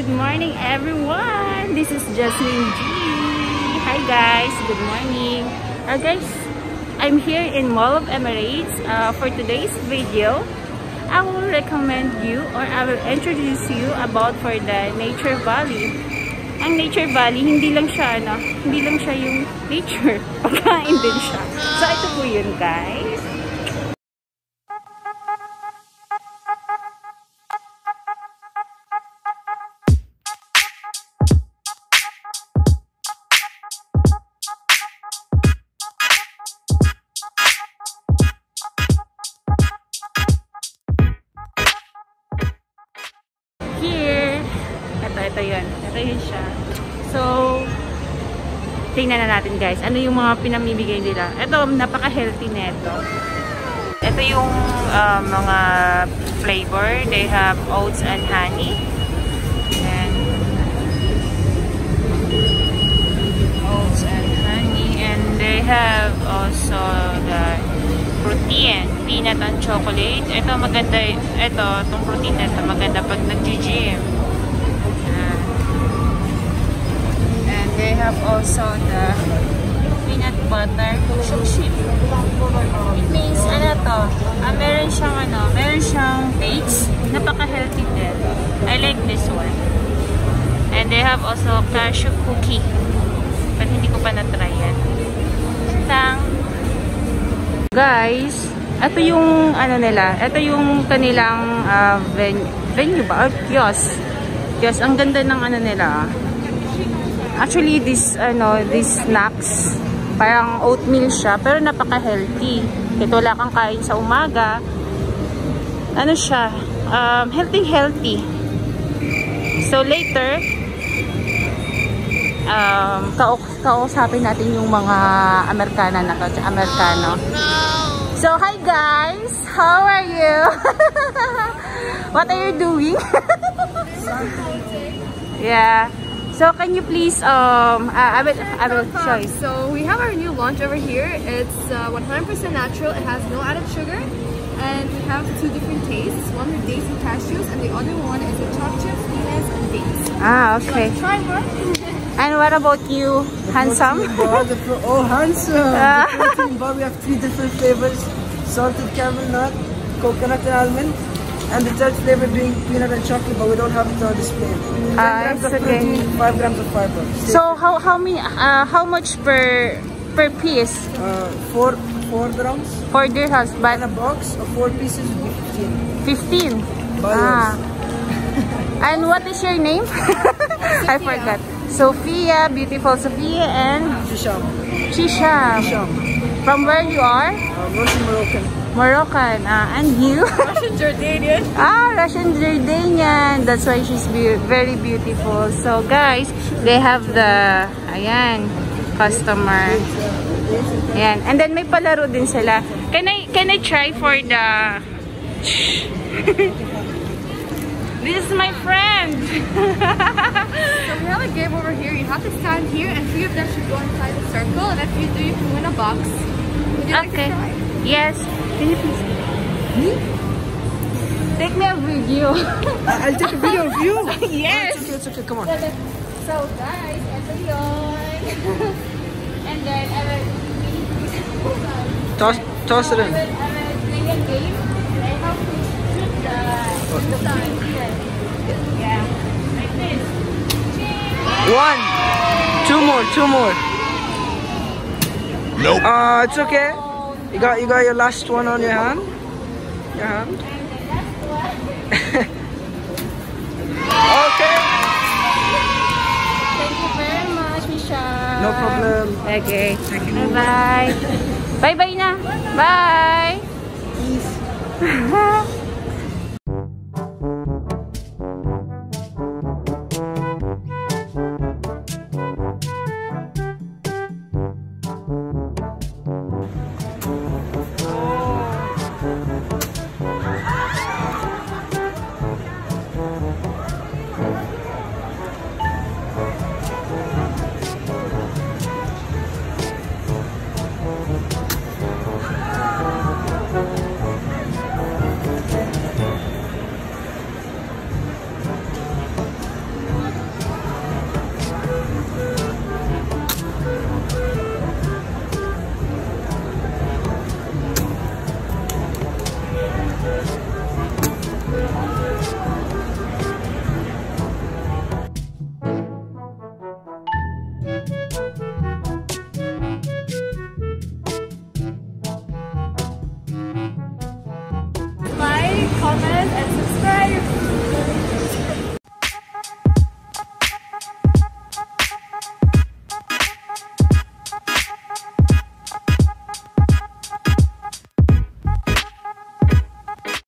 good morning everyone. This is Jasmine G. Hi guys, good morning. Guys, I'm here in Mall of Emirates. For today's video, I will recommend you or I will introduce you about for the Nature Valley. Ang Nature Valley, hindi lang siya yung nature, pagkain din siya. So ito po yun guys. Ito yun siya. So, tingnan na natin guys. Ano yung mga pinamimigay nila. Ito, napaka-healthy nito. Ito yung mga flavor. They have oats and honey. And oats and honey. And they have also the protein. Peanut and chocolate. Ito maganda. Itong protein na ito maganda pag nag-gym. They have also the peanut butter chip. It means, meron siyang dates. Napaka-healthy din. I like this one. And they have also cashew cookie. But hindi ko pa na-try yan. Guys, ito yung nila. Ito yung kanilang venue ba? Kiosk. Ang ganda ng nila. Actually, this snacks, parang oatmeal siya, pero napaka-healthy. Ito wala kang kain sa umaga. Ano siya? Healthy. So, later, kausapin natin yung mga Amerikana na to, Amerikano. So, hi guys! How are you? What are you doing? Yeah. So can you please I will show you. So we have our new launch over here. It's 100% natural. It has no added sugar, and we have two different tastes. One with dates and cashews, and the other one is with chocolate chips, peanuts, and dates. Okay. So try one. And what about you, handsome? Oh, handsome! The protein bar, we have 3 different flavors: salted caramel nut, coconut and almond. And the third flavor being peanut and chocolate, but we don't have it on display. 10 grams of protein, 5 grams of fiber. So how much per piece? 4 dirhams. 4 dirhams, but in a box of 4 pieces would be 15. Ah. And what is your name? I forgot. Sophia, beautiful Sophia, and Shisham. From where you are? Moroccan. And you? Russian Jordanian. Russian Jordanian. That's why she's very beautiful. So guys, they have the customer. Ayan. And then may palaro din sila. Can I try for the This is my friend. So we have a game over here. You have to stand here and 3 of them should go inside the circle, and if you do, you can win a box. Would you like to try? Yes. Can you please? Me? Take me a video. I'll take a video of you. Yes. Oh, it's okay. Come on. So guys, ito yun. And then I will toss it in. I will play a game. I have to shoot the sign here. Yeah. Like this. 1. 2 more. Nope. It's okay. You got your last one on your hand. And the last one. Okay. Thank you very much, Michelle. No problem. Okay. Bye. Bye na. Bye. Peace.